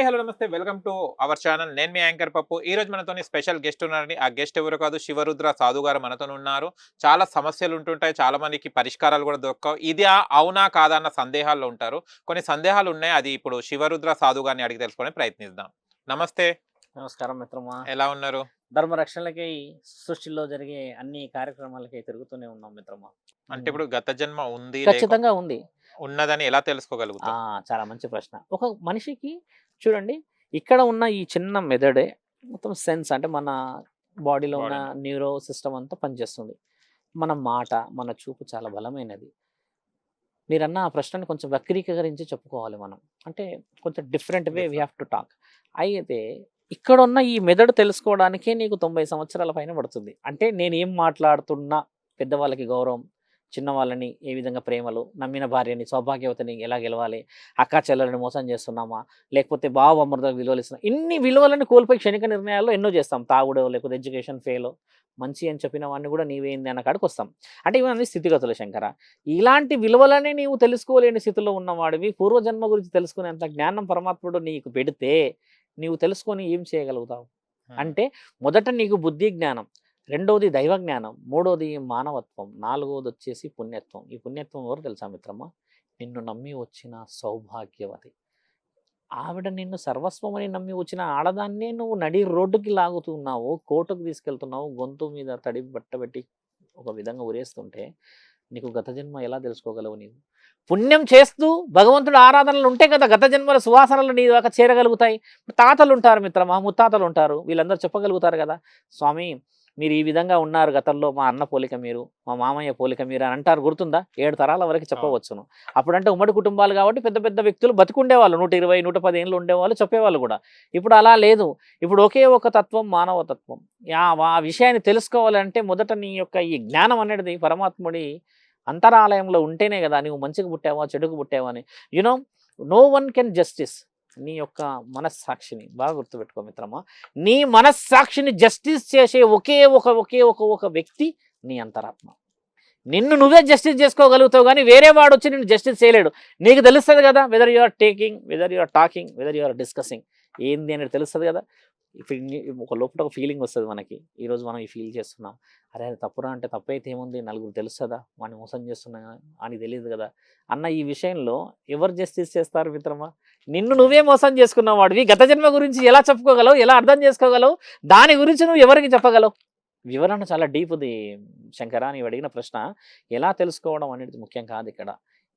Hi hello నమస్తే welcome to our channel. నేను మీ anchor పప్పు. ఈ రోజు మనతోని స్పెషల్ గెస్ట్ ఉన్నారండి. ఆ గెస్ట్ ఎవరు కాదు, శివరుద్ర సాధు గారు మనతోని ఉన్నారు. చాలా సమస్యలు ఉంటుంటాయి, చాలా మందికి పరిష్కారాలు కూడా దొరకవు. ఇది అవునా కాదా అన్న సందేహాల్లో ఉంటారు. కొన్ని సందేహాలు ఉన్నాయి, అది ఇప్పుడు శివరుద్ర సాధు గారిని అడిగి తెలుసుకునే ప్రయత్నిద్దాం. నమస్తే, నమస్కారం మిత్రమా. ఎలా ఉన్నారు? ధర్మ రక్షణలకై సృష్టిలో జరిగే అన్ని కార్యక్రమాలకై తిరుగుతూనే ఉన్నాం మిత్రమా. అంటే ఇప్పుడు గత జన్మ ఉంది ఖచ్చితంగా ఉంది. ఉన్నదని ఎలా ఆ తెలుసుకోగలుగుతాం? చాలా మంచి ప్రశ్న. ఒక మనిషికి చూడండి, ఇక్కడ ఉన్న ఈ చిన్న మెదడే మొత్తం సెన్స్, అంటే మన బాడీలో ఉన్న న్యూరో సిస్టమ్ అంతా పనిచేస్తుంది. మన మాట, మన చూపు చాలా బలమైనది. మీరన్న ఆ ప్రశ్నని కొంచెం వక్రీకరించి చెప్పుకోవాలి మనం. అంటే కొంచెం different way we have to talk. అయితే ఇక్కడ ఉన్న ఈ మెదడు తెలుసుకోవడానికే నీకు 90 సంవత్సరాల పైన పడుతుంది. అంటే నేనేం మాట్లాడుతున్నా, పెద్దవాళ్ళకి గౌరవం, చిన్నవాళ్ళని ఏ విధంగా ప్రేమలు, నమ్మిన భార్యని సౌభాగ్యవతిని ఎలా గెలవాలి, అక్కా చెల్లెలని మోసం చేస్తున్నామా, లేకపోతే బావ అమృతకు విలువలు ఇస్తున్నాం, ఇన్ని విలువలను కోల్పోయి క్షణిక నిర్ణయాల్లో ఎన్నో చేస్తాం. తాగుడో లేకపోతే ఎడ్యుకేషన్ ఫెయిల్, మంచి అని చెప్పిన వాడిని కూడా నీవేంది అన్న కాడికి వస్తాం. అంటే ఇవన్నీ స్థితిగతులు శంకర. ఇలాంటి విలువలనే నీవు తెలుసుకోలేని స్థితిలో ఉన్నవాడివి. పూర్వజన్మ గురించి తెలుసుకునేంత జ్ఞానం పరమాత్ముడు నీకు పెడితే నీవు తెలుసుకొని ఏం చేయగలుగుతావు? అంటే మొదట నీకు బుద్ధి జ్ఞానం, రెండవది దైవ జ్ఞానం, మూడవది మానవత్వం, నాలుగవది వచ్చేసి పుణ్యత్వం. ఈ పుణ్యత్వం ఎవరు తెలుసా మిత్రమా? నిన్ను నమ్మి వచ్చిన సౌభాగ్యవతి. ఆవిడ నిన్ను సర్వస్వమని నమ్మి వచ్చిన ఆడదాన్నే నువ్వు నడి రోడ్డుకి లాగుతున్నావు, కోర్టుకు తీసుకెళ్తున్నావు, గొంతు మీద తడి బట్టబెట్టి ఒక విధంగా ఉరేస్తుంటే నీకు గత జన్మ ఎలా తెలుసుకోగలవు? నీవు పుణ్యం చేస్తూ భగవంతుడు ఆరాధనలు ఉంటే కదా గత జన్మల సువాసనలు నీ దాకా చేరగలుగుతాయి. తాతలు ఉంటారు మిత్రమా, ముత్తాతలు ఉంటారు, వీళ్ళందరూ చెప్పగలుగుతారు కదా, స్వామి మీరు ఈ విధంగా ఉన్నారు గతంలో, మా అన్న పోలిక మీరు, మా మామయ్య పోలిక మీరు అని అంటారు. గుర్తుందా? 7 తరాల వరకు చెప్పవచ్చును. అప్పుడంటే ఉమ్మడి కుటుంబాలు కాబట్టి పెద్ద పెద్ద వ్యక్తులు బతికుండేవాళ్ళు, 120 110 ఏళ్ళు ఉండేవాళ్ళు, చెప్పేవాళ్ళు కూడా. ఇప్పుడు అలా లేదు. ఇప్పుడు ఒకే ఒక తత్వం, మానవ తత్వం. ఆ విషయాన్ని తెలుసుకోవాలంటే మొదట నీ యొక్క ఈ జ్ఞానం అనేది పరమాత్ముడి అంతరాలయంలో ఉంటేనే కదా నువ్వు మంచిగా పుట్టావా చెడుకు పుట్టావా అని. You know, no one can justice. నీ యొక్క మనస్సాక్షిని బాగా గుర్తుపెట్టుకో మిత్రమా. నీ మనస్సాక్షిని జస్టిస్ చేసే ఒకే ఒక వ్యక్తి నీ అంతరాత్మ. నిన్ను నువ్వే జస్టిస్ చేసుకోగలుగుతావు, కానీ వేరే వాడు వచ్చి నిన్ను జస్టిస్ చేయలేడు. నీకు తెలుస్తుంది కదా, whether you are taking, whether you are talking, whether you are discussing ఏంది అనేది తెలుస్తుంది కదా. ఒక లోపల ఒక ఫీలింగ్ వస్తుంది మనకి. ఈరోజు మనం ఈ ఫీల్ చేస్తున్నాం, అరే అది తప్పురా అంటే తప్పైతే ఏముంది, నలుగురు తెలుస్తుందా, వాడిని మోసం చేస్తున్నా అని తెలియదు కదా అన్న ఈ విషయంలో ఎవరు జస్టిస్ చేస్తారు మిత్రమా? నిన్ను నువ్వే మోసం చేసుకున్న వాడివి. గత జన్మ గురించి ఎలా చెప్పుకోగలవు, ఎలా అర్థం చేసుకోగలవు, దాని గురించి నువ్వు ఎవరికి చెప్పగలవు? వివరణ చాలా డీప్ది శంకరా. నీవు అడిగిన ప్రశ్న ఎలా తెలుసుకోవడం అనేది ముఖ్యం కాదు ఇక్కడ.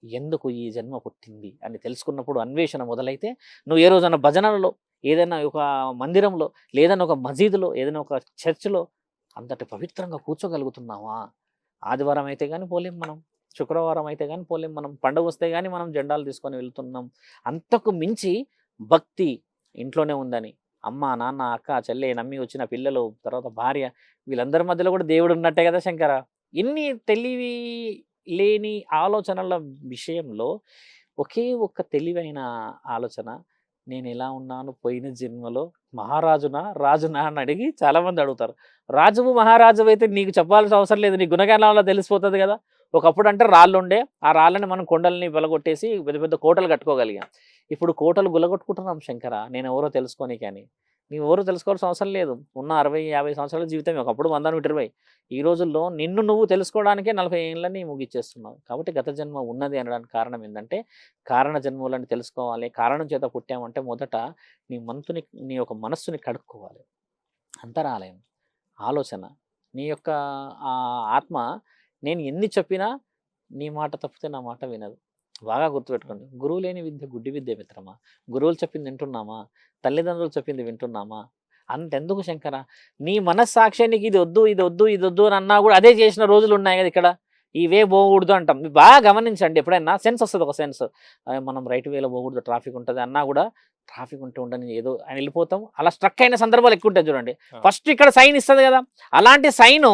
ఎందుకు ఈ జన్మ పుట్టింది అని తెలుసుకున్నప్పుడు అన్వేషణ మొదలైతే నువ్వు ఏ రోజైనా భజనలలో, ఏదైనా ఒక మందిరంలో, లేదన్నా ఒక మసీదులో, ఏదైనా ఒక చర్చిలో అంతటి పవిత్రంగా కూర్చోగలుగుతున్నావా? ఆదివారం అయితే కానీ పోలేం మనం, శుక్రవారం అయితే కానీ పోలేం మనం, పండుగ వస్తే కానీ మనం జెండాలు తీసుకొని వెళ్తున్నాం. అంతకు మించి భక్తి ఇంట్లోనే ఉందని అమ్మ నాన్న అక్క చెల్లె నమ్మి వచ్చిన పిల్లలు, తర్వాత భార్య, వీళ్ళందరి మధ్యలో కూడా దేవుడు ఉన్నట్టే కదా శంకర. ఇన్ని తెలివి లేని ఆలోచనల విషయంలో ఒకే ఒక్క తెలివైన ఆలోచన, నేను ఎలా ఉన్నాను పోయిన జన్మలో, మహారాజునా రాజునా అని అడిగి చాలామంది అడుగుతారు. రాజువు మహారాజు అయితే నీకు చెప్పాల్సిన అవసరం లేదు, నీ గుణగానాల్లో తెలిసిపోతుంది కదా. ఒకప్పుడు అంటే రాళ్ళు ఉండే, ఆ రాళ్ళని మనం కొండల్ని వెలగొట్టేసి పెద్ద పెద్ద కోటలు కట్టుకోగలిగాం. ఇప్పుడు కోటలు గులగొట్టుకుంటున్నాం శంకర, నేను ఎవరో తెలుసుకొని. కానీ నీవు ఎవరో తెలుసుకోవాల్సిన అవసరం లేదు. ఉన్న 60-50 సంవత్సరాల జీవితం ఒకప్పుడు 100-120. ఈ రోజుల్లో నిన్ను నువ్వు తెలుసుకోవడానికే 40 ఏళ్ళని ముగిచ్చేస్తున్నావు. కాబట్టి గత జన్మ ఉన్నది అనడానికి కారణం ఏంటంటే, కారణ జన్మలని తెలుసుకోవాలి. కారణం చేత పుట్టామంటే మొదట నీ యొక్క మనస్సుని కడుక్కోవాలి. అంతరాలయం, ఆలోచన, నీ యొక్క ఆత్మ నేను ఎన్ని చెప్పినా నీ మాట తప్పితే నా మాట వినదు. బాగా గుర్తుపెట్టుకోండి. గురువు లేని విద్య గుడ్డి విద్య మిత్రమా. గురువులు చెప్పింది వింటున్నామా? తల్లిదండ్రులు చెప్పింది వింటున్నామా? అంతెందుకు శంకర, నీ మనస్సాక్ష్యానికి ఇది వద్దు ఇది వద్దు ఇది వద్దు అని అన్నా కూడా అదే చేసిన రోజులు ఉన్నాయి కదా ఇక్కడ. ఇవే పోకూడదు అంటాం. బాగా గమనించండి, ఎప్పుడైనా సెన్స్ వస్తుంది, ఒక సెన్స్. మనం రైట్ వేలో పోకూడదు, ట్రాఫిక్ ఉంటుంది అన్నా కూడా ట్రాఫిక్ ఉంటే ఉండని ఏదో అని వెళ్ళిపోతాం. అలా స్ట్రక్ అయిన సందర్భాలు ఎక్కువ ఉంటాయి చూడండి. ఫస్ట్ ఇక్కడ సైన్ ఇస్తుంది కదా, అలాంటి సైను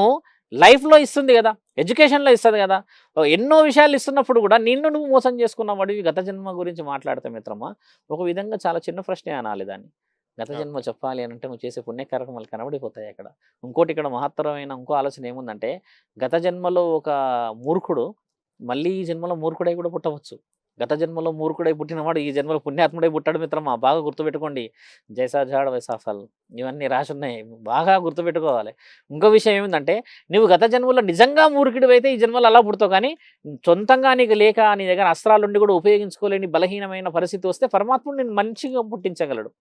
లైఫ్లో ఇస్తుంది కదా, ఎడ్యుకేషన్లో ఇస్తుంది కదా, ఎన్నో విషయాలు ఇస్తున్నప్పుడు కూడా నిన్ను నువ్వు మోసం చేసుకున్న వాడివి గత జన్మ గురించి మాట్లాడితే మిత్రమా, ఒక విధంగా చాలా చిన్న ప్రశ్నే అనాలి దాన్ని. గత జన్మ చెప్పాలి అని అంటే నువ్వు చేసే పుణ్య కార్యక్రమాలు కనబడిపోతాయి అక్కడ. ఇంకోటి ఇక్కడ మహత్తరమైన ఇంకో ఆలోచన ఏముందంటే, గత జన్మలో ఒక మూర్ఖుడు మళ్ళీ ఈ జన్మలో మూర్ఖుడై కూడా పుట్టవచ్చు. గత జన్మలో మూర్ఖుడై పుట్టినవాడు ఈ జన్మలో పుణ్యాత్ముడై పుట్టాడు మిత్రమా, బాగా గుర్తుపెట్టుకోండి. జైసా జాడ వైసా ఫల్ ఇవన్నీ రాసి ఉన్నాయి, బాగా గుర్తుపెట్టుకోవాలి. ఇంకో విషయం ఏమిటంటే, నువ్వు గత జన్మలో నిజంగా మూర్ఖుడివైతే ఈ జన్మలో అలా పుడతావు, కానీ సొంతంగా నీకు లేక నీ దగ్గర అస్త్రాలుండి కూడా ఉపయోగించుకోలేని బలహీనమైన పరిస్థితి వస్తే పరమాత్ముడు నేను మంచిగా పుట్టించగలడు.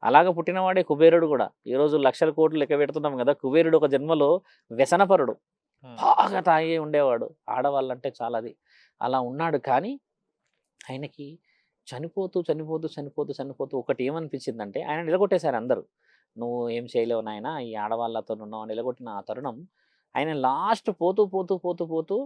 అలాగ పుట్టినవాడే కుబేరుడు కూడా. ఈరోజు లక్షల కోట్లు లెక్క పెడుతున్నాం కదా, కుబేరుడు ఒక జన్మలో వ్యసనపరుడు, బాగా తాగి ఉండేవాడు, ఆడవాళ్ళంటే చాలా అది. అలా ఉన్నాడు, కానీ ఆయనకి చనిపోతూ చనిపోతూ చనిపోతూ చనిపోతూ ఒకటి ఏమనిపించిందంటే, ఆయన నిలగొట్టేశారు అందరూ. నువ్వు ఏం చేయలేవు నాయన, ఈ ఆడవాళ్ళతో ఉన్నావు అని నిలగొట్టిన ఆ తరుణం, ఆయన లాస్ట్ పోతూ పోతూ పోతూ పోతూ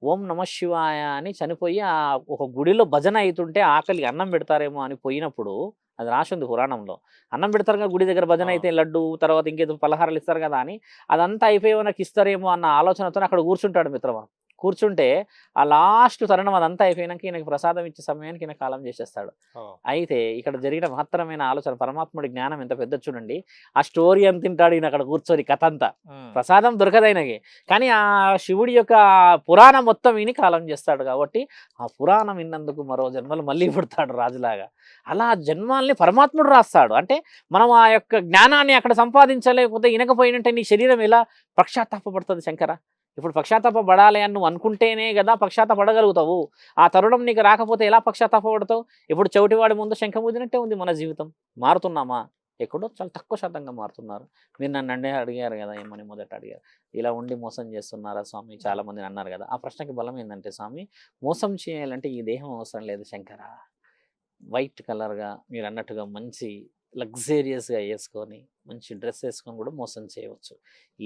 ఓం నమ శివాయ అని చనిపోయి ఆ ఒక గుడిలో భజన అవుతుంటే ఆకలి అన్నం పెడతారేమో అని పోయినప్పుడు, అది రాసి ఉంది పురాణంలో, అన్నం పెడతారు కదా గుడి దగ్గర భజన అయితే, లడ్డు తర్వాత ఇంకేదో పలహారాలు ఇస్తారు కదా అని, అదంతా అయిపోయి నాకు ఇస్తారేమో అన్న ఆలోచనతో అక్కడ కూర్చుంటాడు మిత్రమా. కూర్చుంటే ఆ లాస్ట్ తరుణం అదంతా అయిపోయినాక ఈయనకి ప్రసాదం ఇచ్చే సమయానికి ఈయన కాలం చేసేస్తాడు. అయితే ఇక్కడ జరిగిన మహత్తరమైన ఆలోచన, పరమాత్ముడి జ్ఞానం ఎంత పెద్ద చూడండి. ఆ స్టోరీ అంత తింటాడు ఈయన అక్కడ కూర్చొని, కథ అంతా. ప్రసాదం దొరకదు ఆయనకి, కానీ ఆ శివుడి యొక్క పురాణం మొత్తం విని కాలం చేస్తాడు. కాబట్టి ఆ పురాణం విన్నందుకు మరో జన్మలు మళ్ళీ పుడతాడు రాజులాగా. అలా జన్మాల్ని పరమాత్ముడు రాస్తాడు. అంటే మనం ఆ యొక్క జ్ఞానాన్ని అక్కడ సంపాదించలేకపోతే, వినకపోయినంటే నీ శరీరం ఎలా పశ్చాత్తాపడుతుంది శంకర? ఇప్పుడు పశ్చాత్తాపడాలి అని నువ్వు అనుకుంటేనే కదా పశ్చాత్తాపడగలుగుతావు. ఆ తరుణం నీకు రాకపోతే ఎలా పశ్చాత్తాపడతావు? ఇప్పుడు చెవిటివాడి ముందు శంఖం ఊదినట్టే ఉంది మన జీవితం. మారుతున్నామా? ఎక్కడో చాలా తక్కువ శాతంగా మారుతున్నారు. మీరు నన్ను అడిగారు కదా, ఏమని మొదట అడిగారు, ఇలా ఉండి మోసం చేస్తున్నారా స్వామి చాలా మందిని అన్నారు కదా. ఆ ప్రశ్నకి బలం ఏంటంటే, స్వామి మోసం చేయాలంటే ఈ దేహం అవసరం లేదు శంకర. వైట్ కలర్గా మీరు అన్నట్టుగా మంచి లగ్జేరియస్గా వేసుకొని, మంచి డ్రెస్ వేసుకొని కూడా మోసం చేయవచ్చు.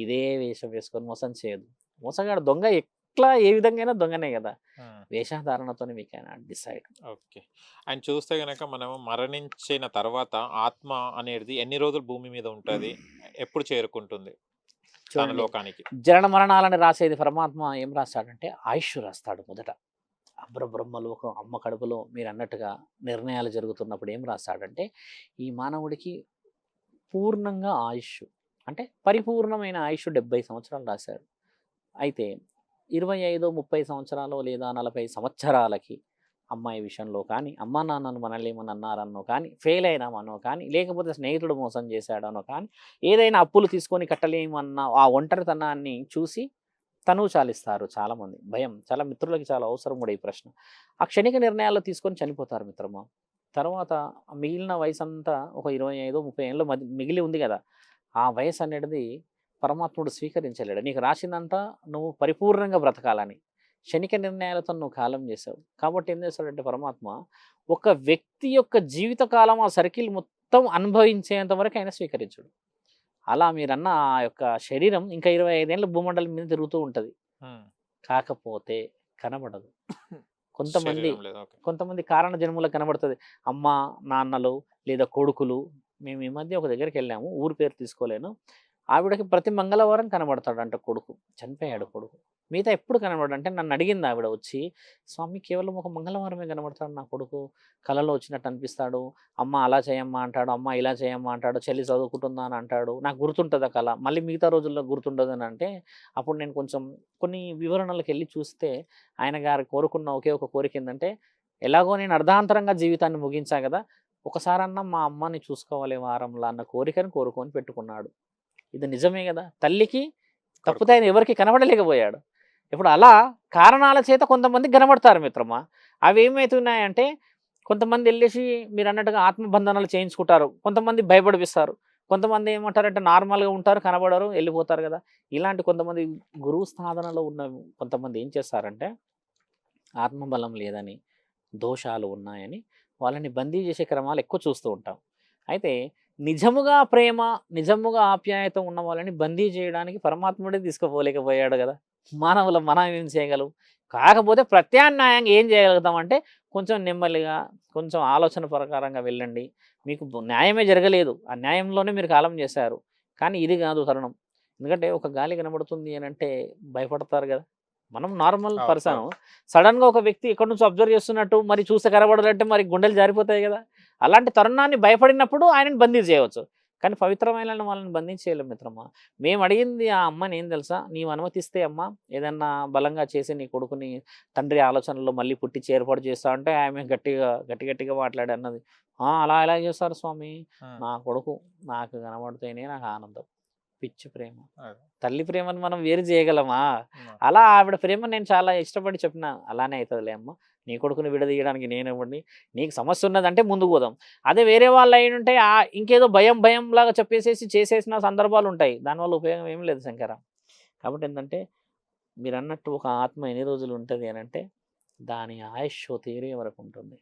ఇదే వేషం వేసుకొని మోసం చేయదు. మోసగాడు దొంగ ఎట్లా ఏ విధంగా దొంగనే కదా. వేషధారణతోనే వీ కెనాట్ డిసైడ్. ఓకే. ఆయన చూస్తే గనక మనము మరణించిన తర్వాత ఆత్మ అనేది ఎన్ని రోజులు భూమి మీద ఉంటుంది, ఎప్పుడు చేరుకుంటుంది తన చూడండి, లోకానికి? జనన మరణాలని రాసేది పరమాత్మ ఏం రాస్తాడంటే ఆయుష్ రాస్తాడు మొదట. బ్రహ్మలు ఒక అమ్మ కడుపులో మీరు అన్నట్టుగా నిర్ణయాలు జరుగుతున్నప్పుడు ఏం రాస్తాడంటే, ఈ మానవుడికి పూర్ణంగా ఆయుష్ అంటే పరిపూర్ణమైన ఆయుష్ 70 సంవత్సరాలు రాశాడు. అయితే 25, 30 సంవత్సరాలు లేదా 40 సంవత్సరాలకి అమ్మాయి విషయంలో కానీ, అమ్మా నాన్నను మనల్ని ఏమని అన్నారన్నో కానీ, ఫెయిల్ అయినామనో కానీ, లేకపోతే స్నేహితుడు మోసం చేశాడనో కానీ, ఏదైనా అప్పులు తీసుకొని కట్టలేమన్న ఆ ఒంటరితనాన్ని చూసి తనువు చాలిస్తారు చాలామంది. భయం చాలా మిత్రులకి చాలా అవసరం కూడా ఈ ప్రశ్న. ఆ క్షణిక నిర్ణయాలు తీసుకొని చనిపోతారు మిత్రమా. తర్వాత మిగిలిన వయసు అంతా ఒక 25, 30 ఏళ్ళు మిగిలి ఉంది కదా, ఆ వయసు అనేది పరమాత్ముడు స్వీకరించలేడు. నీకు రాసిందంతా నువ్వు పరిపూర్ణంగా బ్రతకాలని, క్షణిక నిర్ణయాలతో నువ్వు కాలం చేసావు. కాబట్టి ఏం చేస్తాడంటే పరమాత్మ, ఒక వ్యక్తి యొక్క జీవితకాలం ఆ సర్కిల్ మొత్తం అనుభవించేంత వరకు ఆయన స్వీకరించడు. అలా మీరన్న ఆ యొక్క శరీరం ఇంకా 25 ఏళ్ళ భూమండలం మీద తిరుగుతూ ఉంటుంది. కాకపోతే కనబడదు. కొంతమంది కారణ జన్మలకు కనబడుతుంది. అమ్మ నాన్నలు లేదా కొడుకులు. మేము ఈ మధ్య ఒక దగ్గరికి వెళ్ళాము, ఊరు పేరు తీసుకోలేను. ఆవిడకి ప్రతి మంగళవారం కనబడతాడంట కొడుకు. చనిపోయాడు కొడుకు. మిగతా ఎప్పుడు కనబడు అంటే నన్ను అడిగింది ఆవిడ వచ్చి, స్వామి కేవలం ఒక మంగళవారమే కనబడతాడు నా కొడుకు, కళలో వచ్చినట్టు అనిపిస్తాడు, అమ్మ అలా చేయమ్మా అంటాడు, అమ్మ ఇలా చేయమ్మా అంటాడు, చెల్లి చదువుకుంటుందా అని అంటాడు, నాకు గుర్తుంటుంది ఆ కళ, మళ్ళీ మిగతా రోజుల్లో గుర్తుండదు అని అంటే, అప్పుడు నేను కొంచెం కొన్ని వివరణలకు వెళ్ళి చూస్తే ఆయన గారు కోరుకున్న ఒకే ఒక కోరిక ఏంటంటే, ఎలాగో నేను అర్ధాంతరంగా జీవితాన్ని ముగించా కదా, ఒకసారన్నా మా అమ్మని చూసుకోవాలి వారంలా అన్న కోరికను కోరుకొని పెట్టుకున్నాడు. ఇది నిజమే కదా. తల్లికి తప్పితే ఆయన ఎవరికి కనబడలేకపోయాడు. ఇప్పుడు అలా కారణాల చేత కొంతమంది కనబడతారు మిత్రమా. అవి ఏమవుతున్నాయంటే, కొంతమంది వెళ్ళేసి మీరు అన్నట్టుగా ఆత్మబంధనాలు చేయించుకుంటారు, కొంతమంది భయపడిపిస్తారు, కొంతమంది ఏమంటారంటే నార్మల్గా ఉంటారు, కనబడరు, వెళ్ళిపోతారు కదా. ఇలాంటి కొంతమంది గురువు సాధనలో ఉన్న కొంతమంది ఏం చేస్తారంటే, ఆత్మబలం లేదని, దోషాలు ఉన్నాయని వాళ్ళని బందీ చేసే క్రమాలు ఎక్కువ చూస్తూ ఉంటాం. అయితే నిజముగా ప్రేమ, నిజముగా ఆప్యాయత ఉన్న వాళ్ళని బందీ చేయడానికి పరమాత్ముడే తీసుకుపోలేకపోయాడు కదా. మానవుల మనం ఏం చేయగలం? కాకపోతే ప్రత్యామ్నాయంగా ఏం చేయగలుగుతామంటే, కొంచెం నెమ్మదిగా, కొంచెం ఆలోచన ప్రకారంగా వెళ్ళండి. మీకు న్యాయమే జరగలేదు, ఆ న్యాయంలోనే మీరు కాలం చేశారు, కానీ ఇది కాదు తరుణం. ఎందుకంటే ఒక గాలి కనబడుతుంది అని అంటే భయపడతారు కదా. మనం నార్మల్ పర్సన్, సడన్గా ఒక వ్యక్తి ఎక్కడి నుంచి అబ్జర్వ్ చేస్తున్నట్టు మరి చూస్తే కనబడాలంటే మరి గుండెలు జారిపోతాయి కదా. అలాంటి తరుణాన్ని భయపడినప్పుడు ఆయనను బందీ చేయవచ్చు. కానీ పవిత్రమైన వాళ్ళని బంధించేయలేం మిత్రమా. మేము అడిగింది ఆ అమ్మని ఏం తెలుసా, నీవు అనుమతిస్తే అమ్మ ఏదన్నా బలంగా చేసి నీ కొడుకుని తండ్రి ఆలోచనలో మళ్ళీ పుట్టించి ఏర్పాటు చేస్తా అంటే ఆమె గట్టిగా మాట్లాడి అన్నది, అలా ఎలా చేస్తారు స్వామి, నా కొడుకు నాకు కనబడితేనే నాకు ఆనందం. పిచ్చి ప్రేమ. అదే. తల్లి ప్రేమను మనం వేరు చేయగలమా? ఉమ్. అలా ఆవిడ ప్రేమను నేను చాలా ఇష్టపడి చెప్పిన, అలానే అవుతుందిలే అమ్మ. నీ కొడుకుని విడదీయడానికి నేనెవడిని? నీకు సమస్య ఉన్నదంటే ముందుకు పోదాం. అదే వేరే వాళ్ళు అయ్యుంటే ఇంకేదో భయంలాగా చెప్పేసేసి చేసేసిన సందర్భాలు ఉంటాయి. దానివల్ల ఉపయోగం ఏమి లేదు శంకర. కాబట్టి ఏందంటే మీరన్నట్టు ఒక ఆత్మ ఎన్ని రోజులు ఉంటది అనంటే దాని ఆయుష్షు తీరే వరకు ఉంటుంది.